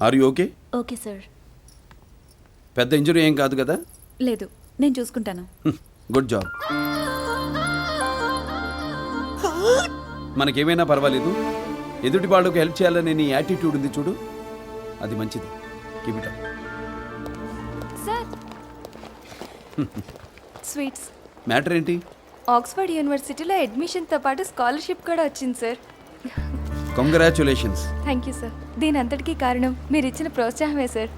Are you okay? Okay sir. పెద్ద injury ఏం కాదు కదా? లేదు, నేను చూసుకుంటాను. Good job. మనకేమైనా పర్వాలేదు, ఎదుటి వాళ్ళకు హెల్ప్ చేయాలనే నీ యాటిట్యూడ్ ఉంది చూడు, అది మంచిది. Keep it up. Sir sweets. Matter ఏంటి? ఆక్స్ఫర్డ్ యూనివర్సిటీలో అడ్మిషన్తో పాటు స్కాలర్షిప్ కూడా వచ్చింది sir. Congratulations. Thank you sir. దీని అంతటికీ కారణం మీరు ఇచ్చిన ప్రోత్సాహమే సార్.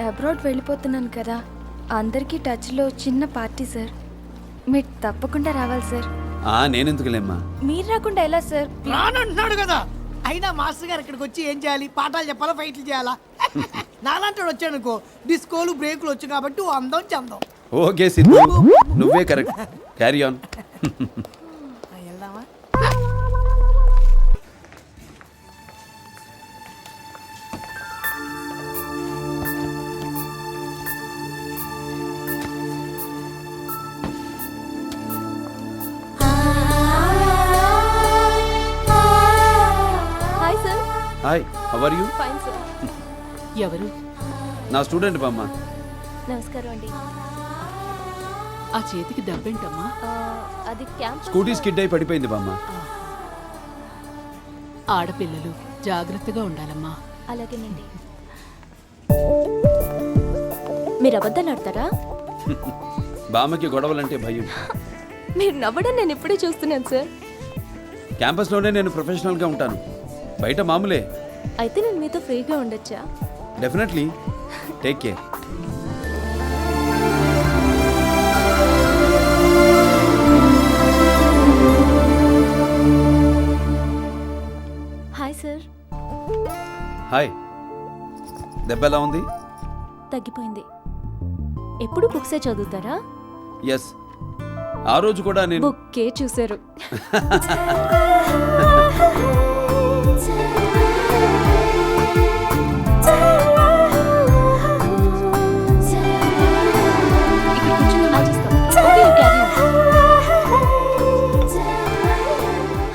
అబ్రాడ్ వెళ్ళిపోతున్నాను కదా, అందరికీ టచ్లో చిన్న పార్టీ సార్. మీరు తప్పకుండా రావాలి సార్. నేనెందుకులేమ్మా? మీరు రాకుండా ఎలా సార్? రానంటున్నాడు కదా. అయినా మాస్టర్ గారు ఇక్కడికి వచ్చి ఏం చేయాలి? పాఠాలు చెప్పాలా, ఫైట్లు చేయాలా? నాలాంటి వచ్చాడు అనుకో, డిస్కోలు బ్రేకులు వచ్చు కాబట్టి ఓ అందం చందం. ఓకే సిద్ధు, నువ్వే కరెక్ట్. Carry on. వెళ్దామా? Hi sir. Hi, how are you? Fine sir. ఎవరు? నా స్టూడెంట్ బామ్మ. నమస్కారం అండి. ఆ చేతికి దెబ్బేంటమ్మా? అది క్యాంప్. స్కూటీ స్కిడ్ అయి పడిపోయింది బామ్మ. ఆడపిల్లలు జాగ్రత్తగా ఉండాలమ్మా. అలాగేనండి. మీరు అబద్ధాలు ఆడతారా? బామ్మకి గొడవలంటే భయం. మీరు నవ్వడం నేను ఇప్పుడే చూస్తున్నాను సార్. క్యాంపస్లోనే నేను ప్రొఫెషనల్గా ఉంటాను, బయట మామూలే. అయితే నేను మీతో ఫ్రీగా ఉండొచ్చా? Definitely. Take care. Hi sir. Hi. దెబ్బ ఎలా ఉంది? తగ్గిపోయింది. ఎప్పుడు బుక్సే చదువుతారా? ఎస్, ఆ రోజు కూడా నేను బుక్కే చూశారు.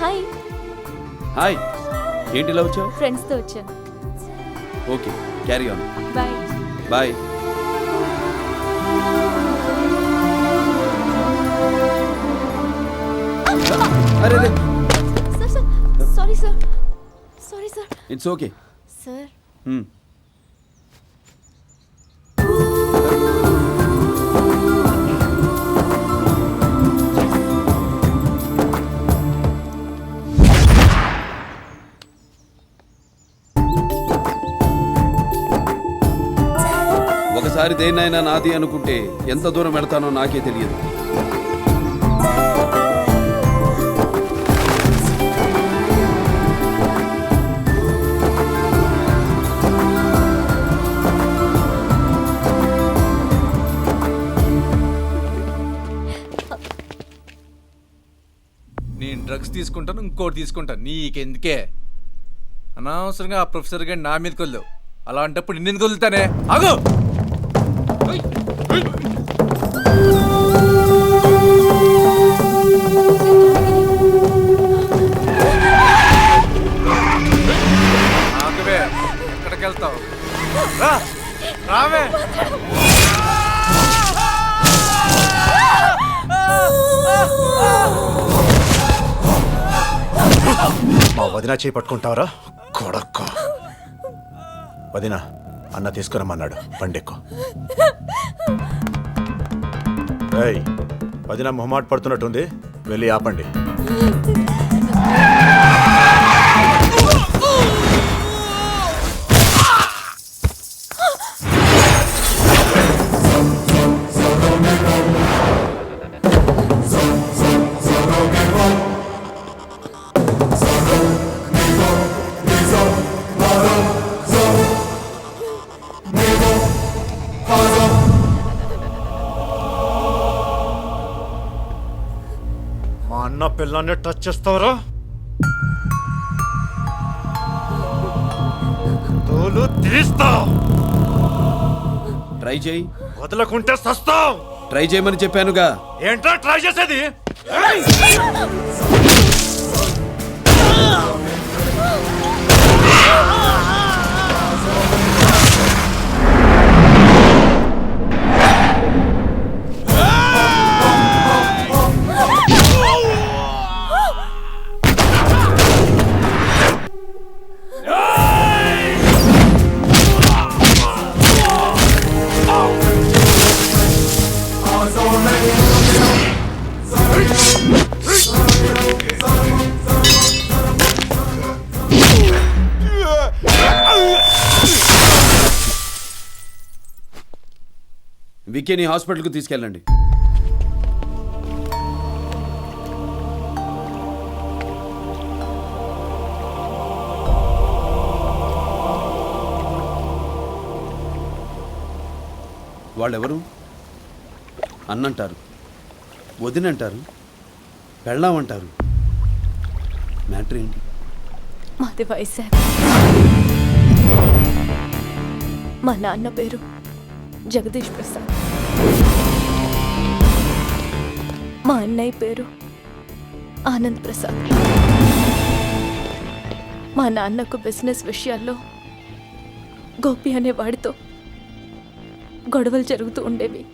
హాయ్. హాయ్. ఏంటి ఇలా వచ్చావు? ఫ్రెండ్స్తో వచ్చాను. Okay, carry on. Bye. Bye. అరే రే, sir sir, sorry sir, sorry sir. It's okay sir ఒకసారి దేన్నైనా నాది అనుకుంటే ఎంత దూరం వెళ్తానో నాకే తెలియదు. నేను డ్రగ్స్ తీసుకుంటాను, ఇంకోటి తీసుకుంటాను, నీకెందుకే? అనవసరంగా ఆ ప్రొఫెసర్ గారిని నా మీదకి వదిలేవు. అలాంటప్పుడు నిన్నెందుకు వదులుతానే? ఆగు! ఆగవే, ఎక్కడికి వెళ్తావు? రావే. మా వదిన చేయి పట్టుకుంటావరా కొడక్క? వదిన, అన్న తీసుకురమ్మన్నాడు, బండెక్కు. ఏయ్, వదిన మొహమాట పడుతున్నట్టుంది, వెళ్ళి ఆపండి. మా అన్న పిల్లాన్ని టచ్ చేస్తావరా? తోలు తీస్తా. ట్రై చేయి. వదలకుంటే సస్తావు. ట్రై చేయమని చెప్పానుగా. ఏంట్రా ట్రై చేసేది? విక్కీని హాస్పిటల్కి తీసుకెళ్ళండి. వాళ్ళెవరు? అన్నంటారు, వదినంటారు, పెళ్ళామంటారు. మ్యాటర్ ఏంటి? మాది వైజాగ్. మా నాన్న పేరు జగదీష్ ప్రసాద్. మా అన్నయ్య పేరు ఆనంద్ ప్రసాద్. మా నాన్నకు బిజినెస్ విషయాల్లో గోపి అనే వాడితో గొడవలు జరుగుతూ ఉండేవి.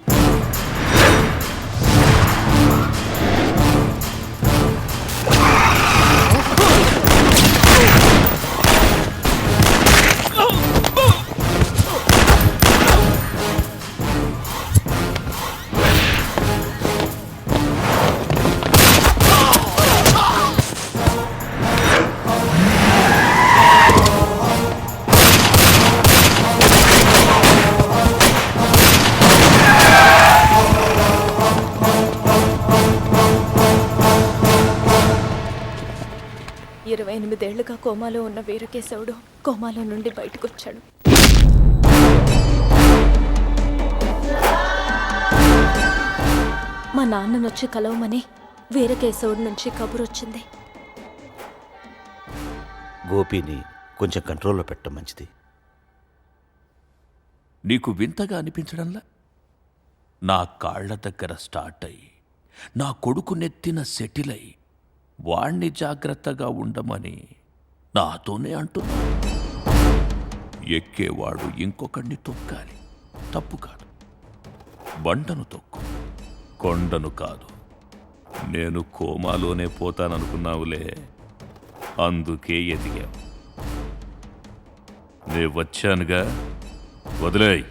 ఏళ్లుగా కోమాలో ఉన్న వీరకేశవుడు కోమాలో నుండి బయటకు వచ్చాడు. మా నాన్ననొచ్చి కలవమని వీరకేశవుడి నుంచి కబురొచ్చింది. గోపిని కొంచెం కంట్రోల్లో పెట్టడం మంచిది. నీకు వింతగా అనిపించడంలా? నా కాళ్ల దగ్గర స్టార్ట్ అయ్యి నా కొడుకు నెత్తిన సెటిల్ అయి వాణ్ణి జాగ్రత్తగా ఉండమని నాతోనే అంటున్నా. ఎక్కేవాడు ఇంకొకడిని తొక్కాలి, తప్పు కాదు. బండను తొక్కు, కొండను కాదు. నేను కోమాలోనే పోతాననుకున్నావులే, అందుకే ఎదిగావు. నే వచ్చానుగా, వదిలేయ్.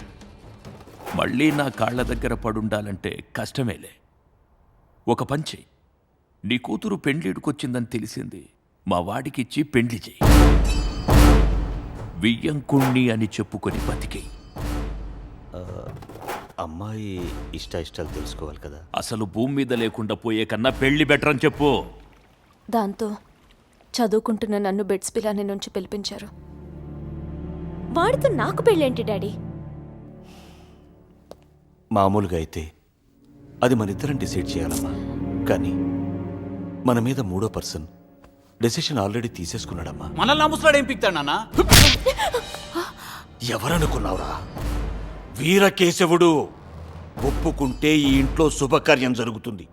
మళ్ళీ నా కాళ్ల దగ్గర పడుండాలంటే కష్టమేలే. ఒక పంచి, నీ కూతురు పెండ్లీడుకొచ్చిందని తెలిసింది, మా వాడికిచ్చి పెండ్లి చెయ్యి. వియ్యంకుణ్ణి అని చెప్పుకొని బతికేయి. అమ్మాయి ఇష్టాలు తెలుసుకోవాలి కదా. అసలు భూమి మీద లేకుండా పోయే కన్నా పెళ్లి బెటర్ అని చెప్పు. దాంతో చదువుకుంటున్న నన్ను బెడ్స్ పిల్లాని నుంచి పిలిపించారు. వాడితో నాకు పెళ్ళేంటి డాడీ? మామూలుగా అయితే అది మనిద్దరం డిసైడ్ చేయాలమ్మా. కానీ మన మీద మూడో పర్సన్ డెసిషన్ ఆల్రెడీ తీసేసుకున్నాడమ్మా. మనల్ని ముసలాడు ఏం పిక్తాడు నాన్న? ఎవరనుకున్నావురా? వీరకేశవుడు. ఒప్పుకుంటే ఈ ఇంట్లో శుభకార్యం జరుగుతుంది,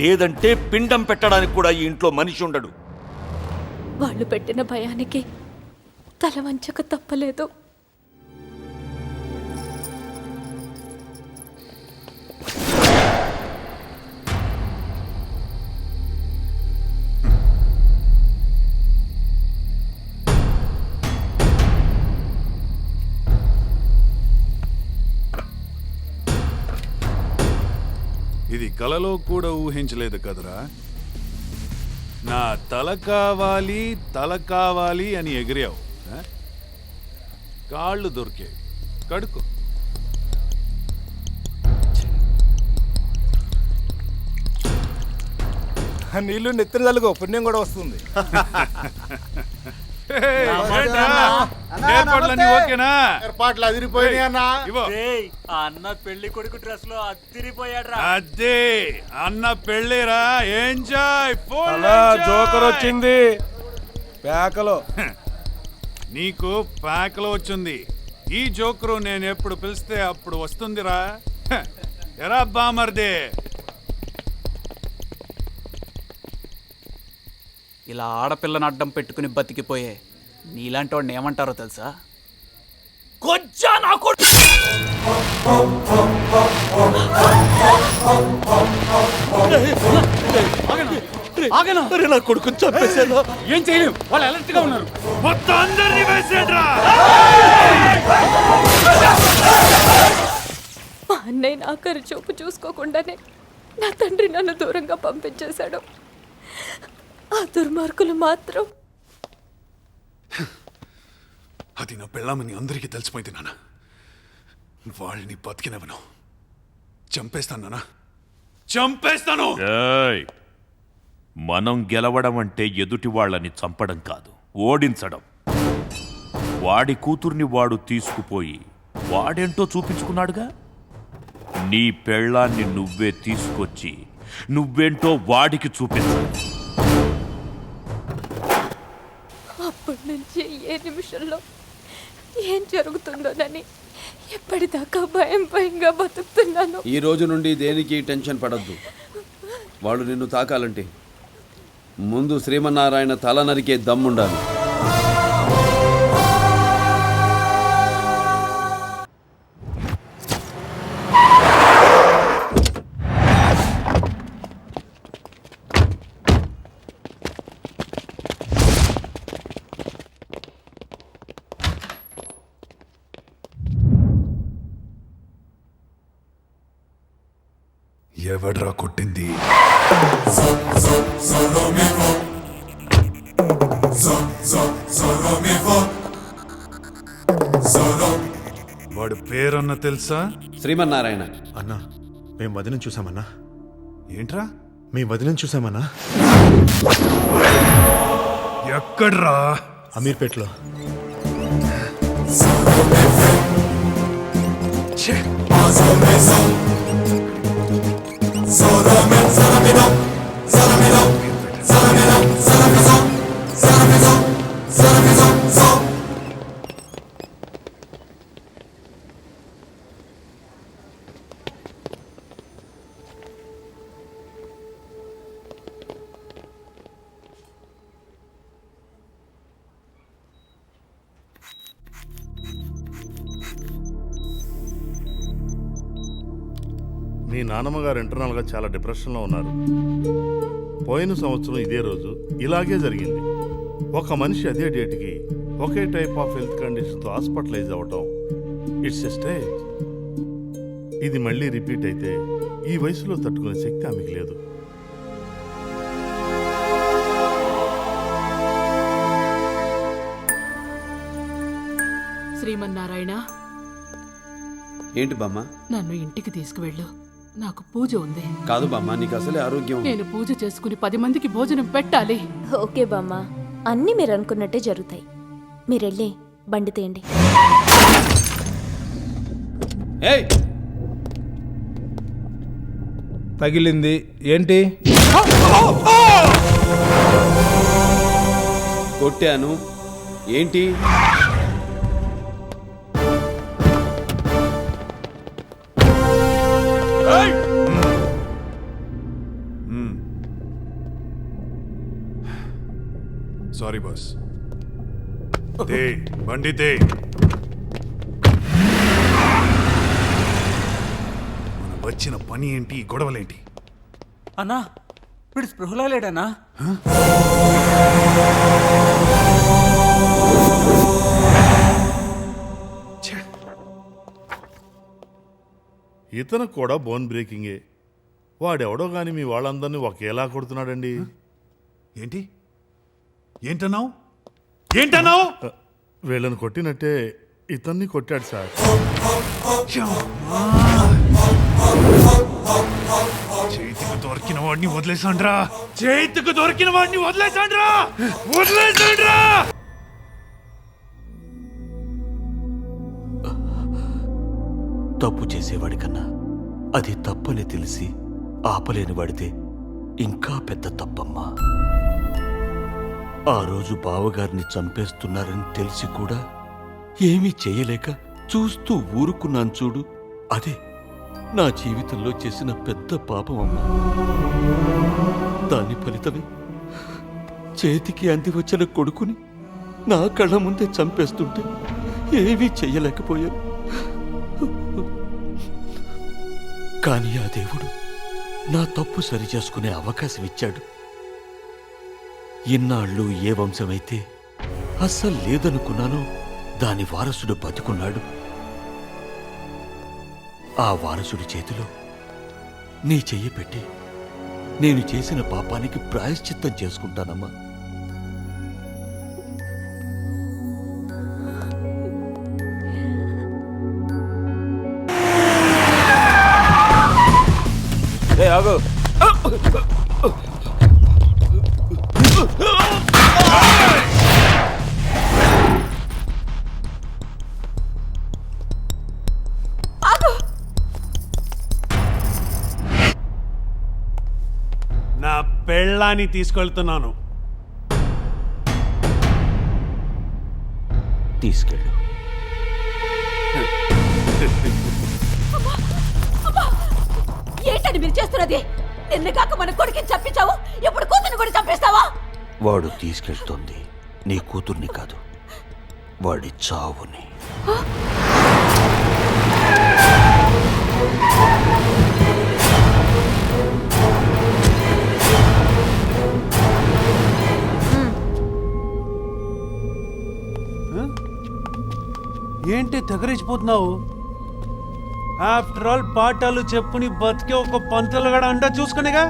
లేదంటే పిండం పెట్టడానికి కూడా ఈ ఇంట్లో మనిషి ఉండడు. వాళ్ళు పెట్టిన భయానికి తల వంచక తప్పలేదు. ఇది కలలో కూడా ఊహించలేదు కదరా. నా తల కావాలి అని ఎగిరావు. కాళ్ళు దొరికాయి, కడుకో. నీళ్ళు నెత్తిన తలుగు, పుణ్యం కూడా వస్తుంది. ఏర్పాట్లు అదిరిపోయినాయి అన్న. అన్న పెళ్లి కొడుకు డ్రెస్ లో అదిరిపోయాడ్రా. అదే అన్న పెళ్ళిరా, ఎంజాయ్. జోకర్ వచ్చింది పేకలో. నీకు ప్యాకలో వచ్చింది. ఈ జోకరు నేను ఎప్పుడు పిలిస్తే అప్పుడు వస్తుందిరా. ఎరా బామర్దే. ఇలా ఆడపిల్లని అడ్డం పెట్టుకుని బతికిపోయే నీలాంటి వాడిని ఏమంటారో తెలుసా? కొజ్జా నా కొడుకు. నా కొడుకు చంపేశాను. ఏం చేయలేం, వాళ్ళు అలర్ట్ గా ఉన్నారు. మొత్తం అందరినీ వేసేడ్రా. మా అన్నయ్య నాకరి చూపు చూసుకోకుండానే నా తండ్రి నన్ను దూరంగా పంపించేశాడు. ఆ దుర్మార్గులు మాత్రం అది నా పెళ్ళామని అందరికీ తెలిసిపోయింది నాన్న. వాళ్ళని బతికినవను. చంపేస్తాను నాన్న, చంపేస్తాను. ఏయ్! మనం గెలవడం అంటే ఎదుటి వాళ్ళని చంపడం కాదు, ఓడించడం. వాడి కూతుర్ని వాడు తీసుకుపోయి వాడేంటో చూపించుకున్నాడుగా. నీ పెళ్ళాన్ని నువ్వే తీసుకొచ్చి నువ్వేంటో వాడికి చూపించాలి. అప్పటి నుంచి ఏ నిమిషంలో ఏం జరుగుతుందోనని ఎప్పటిదాకా భయంగా బతుకుతున్నాను. ఈ రోజు నుండి దేనికి టెన్షన్ పడద్దు. వాళ్ళు నిన్ను తాకాలంటే ముందు శ్రీమన్నారాయణ తల నరికే దమ్ముండాలి. ఎవడ్రా కొట్టింది? వాడి పేరన్న తెలుసా? శ్రీమన్నారాయణ. అన్నా, మేము వదిన చూసామన్నా. ఏంట్రా? మీ వదిన చూసామన్నా. ఎక్కడ్రా? అమీర్పేట్లో. మీ నాన్నమ్మగారు ఇంటర్నల్గా చాలా డిప్రెషన్లో ఉన్నారు. పోయిన సంవత్సరం ఇదే రోజు ఇలాగే జరిగింది. ఒక మనిషి అదే డేట్కి ఒకే టైప్ ఆఫ్ హెల్త్ కండిషన్తో హాస్పిటలైజ్ అవ్వటం, ఇట్స్ ఎ స్టేజ్. ఇది మళ్ళీ రిపీట్ అయితే ఈ వయసులో తట్టుకునే శక్తి ఆమెకు లేదు. శ్రీమన్నారాయణ, ఏంటి బామ్మ? నన్ను ఇంటికి తీసుకువెళ్ళు. నాకు పూజ ఉంది. కాదు బామ్మ, నీకు అసలే ఆరోగ్యం. నేను పూజ చేసుకుని 10 మందికి భోజనం పెట్టాలి. ఓకే బామ్మ, అన్నీ మీరు అనుకున్నట్టే జరుగుతాయి. మీరెళ్ళి బండి తీయండి. ఏయ్! తగిలింది ఏంటి? కొట్టాను ఏంటి? Sorry boss. దే బండి దే. మనం వచ్చిన పని ఏంటి, గొడవలేంటి? అన్నా, వీడు స్పృహలో లేడన్నా. ఇతను కూడా బోన్ బ్రేకింగే. వాడెవడో గాని మీ వాళ్ళందరినీ ఒకేలా కొడుతున్నాడండి. ఏంటి? ఏంటన్నావు? ఏంటన్నావు? వీళ్ళని కొట్టినట్టే ఇతన్ని కొట్టాడు సార్. చేతికి దొరికిన వాడిని వదిలేసాండ్రా. చేతికి దొరికిన వాడిని వదిలేసాండ్రా. వదిలేసాండ్రా. తప్పు చేసేవాడి కన్నా అది తప్పని తెలిసి ఆపలేని వాడితే ఇంకా పెద్ద తప్పమ్మా. ఆ రోజు బావగారిని చంపేస్తున్నారని తెలిసి కూడా ఏమీ చేయలేక చూస్తూ ఊరుకున్నాను చూడు, అదే నా జీవితంలో చేసిన పెద్ద పాపం అమ్మా. దాని ఫలితమే చేతికి అంది వచ్చిన కొడుకుని నా కళ్ళ ముందే చంపేస్తుంటే ఏమీ చెయ్యలేకపోయాను. కానీ ఆ దేవుడు నా తప్పు సరిచేసుకునే అవకాశం ఇచ్చాడు. ఇన్నాళ్ళు ఏ వంశమైతే అస్సలు లేదనుకున్నానో దాని వారసుడు బతుకున్నాడు. ఆ వారసుడి చేతిలో నీ చెయ్యి పెట్టి నేను చేసిన పాపానికి ప్రాయశ్చిత్తం చేసుకుంటానమ్మా. ఆగు. నా పెళ్ళాన్ని తీసుకెళ్తున్నాను. తీసుకెళ్ళు. ఏంటని మీరు చేస్తున్నది? నిన్ను కాక మన కొడుకుని చంపించావు, ఇప్పుడు కూతుర్ని కూడా చంపేస్తావా? వాడు తీసుకెళ్తోంది నీ కూతుర్ని కాదు, వాడి చావుని. ఏంటి తెగరిచిపోతున్నావు? ఆఫ్టర్ ఆల్ పాఠాలు చెప్పుని బతికే ఒక పంతులుగడ అంట చూసుకునేగా.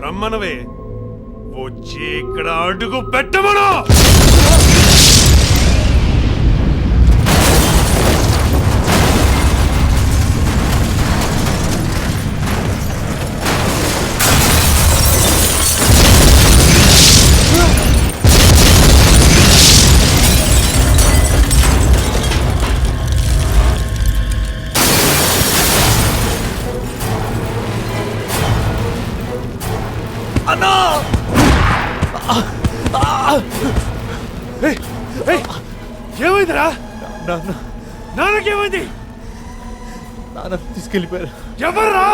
రమ్మనవే, వచ్చి ఇక్కడ అడుగు పెట్టమను. ఏమైందిరా? నాన్నకేమైంది? నాన్న తీసుకెళ్ళిపోయారు. ఎవర్రా?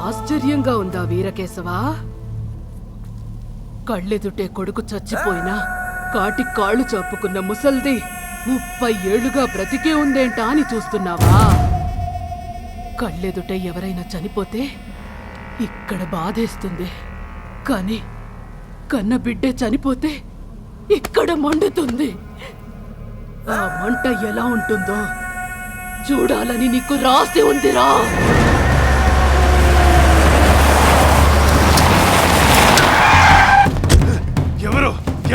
ఆశ్చర్యంగా ఉందా వీరకేశవా? కళ్ళెదుటే కొడుకు చచ్చిపోయినా కాటి కాళ్ళు చాపుకున్న ముసల్ది 30 ఏళ్లుగా బ్రతికే ఉందేంటా అని చూస్తున్నావా? కళ్ళెదుటే ఎవరైనా చనిపోతే ఇక్కడ బాధేస్తుంది, కానీ కన్న బిడ్డే చనిపోతే ఇక్కడ మండుతుంది. ఆ మంట ఎలా ఉంటుందో చూడాలని నీకు రాసి ఉందిరా.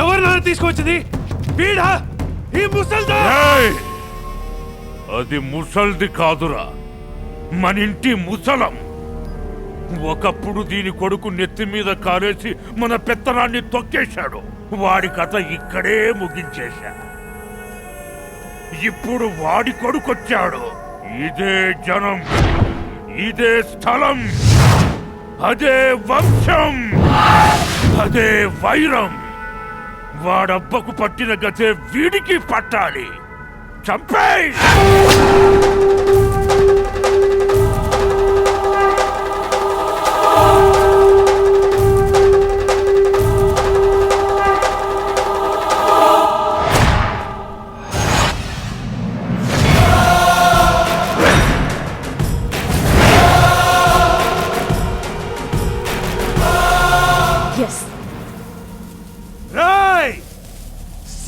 ఎవరు నాన్న తీసుకొచ్చింది? వీడా? ఈ ముసల్దా? అది ముసల్ది కాదురా, మన ఇంటి ముసలం. ఒకప్పుడు దీని కొడుకు నెత్తి మీద కారేసి మన పెత్తనాన్ని తొక్కేశాడు. వాడి కథ ఇక్కడే ముగించేశా. ఇప్పుడు వాడి కొడుకొచ్చాడు. ఇదే జనం, ఇదే స్థలం, అదే వంశం, అదే వైరం. వాడబ్బకు పట్టిన గతే వీడికి పట్టాలి. చంపేయ్!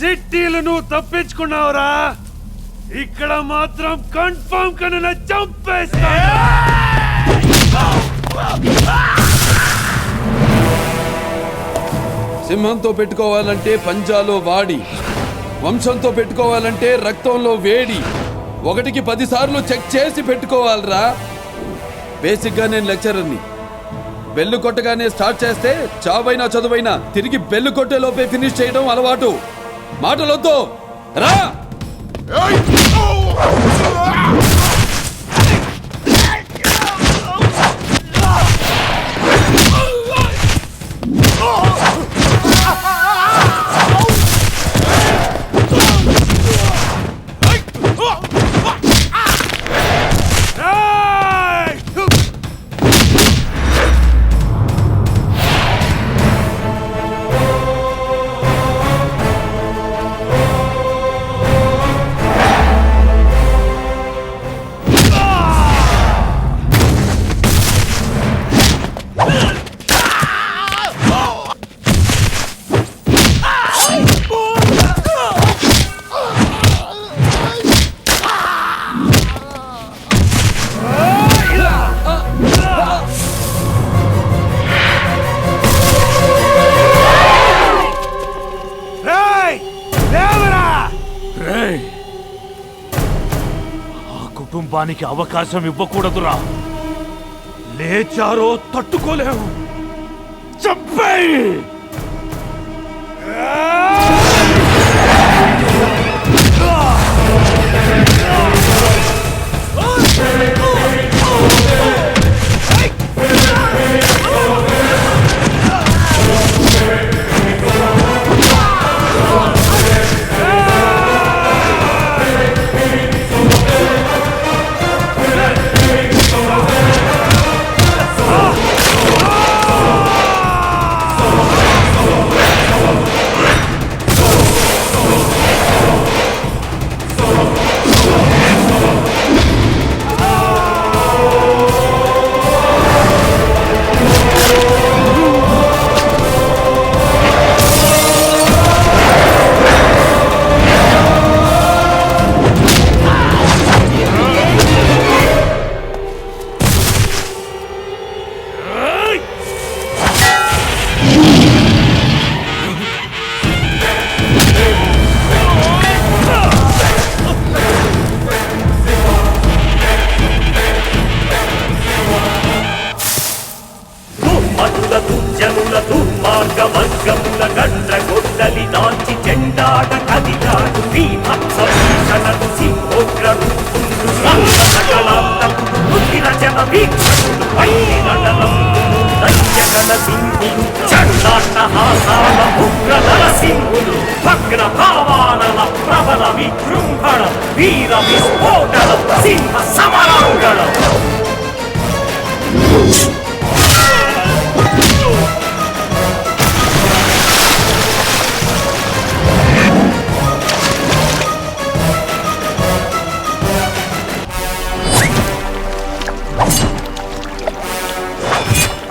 సిటీలు నువ్వు తప్పించుకున్నావురా, ఇక్కడ మాత్రం కన్ఫర్మ్ గా నేను చంపేస్తా. సింహంతో పెట్టుకోవాలంటే పంజాలో వాడి, వంశంతో పెట్టుకోవాలంటే రక్తంలో వేడి. 1కి 10 సార్లు చెక్ చేసి పెట్టుకోవాలరా. బేసిక్గా నేను లెక్చరర్ని. బెల్లు కొట్టగానే స్టార్ట్ చేస్తే చావైనా చదువైనా తిరిగి బెల్లు కొట్టే లోపే ఫినిష్ చేయడం అలవాటు. మాటలొద్దు, రా. కుటుంబానికి అవకాశం ఇవ్వకూడదురా. లేచారో తట్టుకోలేము. చంపేయ్!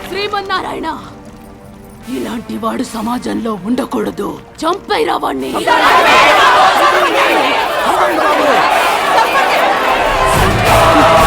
శ్రీమన్నారాయణ, ఇలాంటి వాడు సమాజంలో ఉండకూడదు. చంపైరా వాణ్ణి. బాబు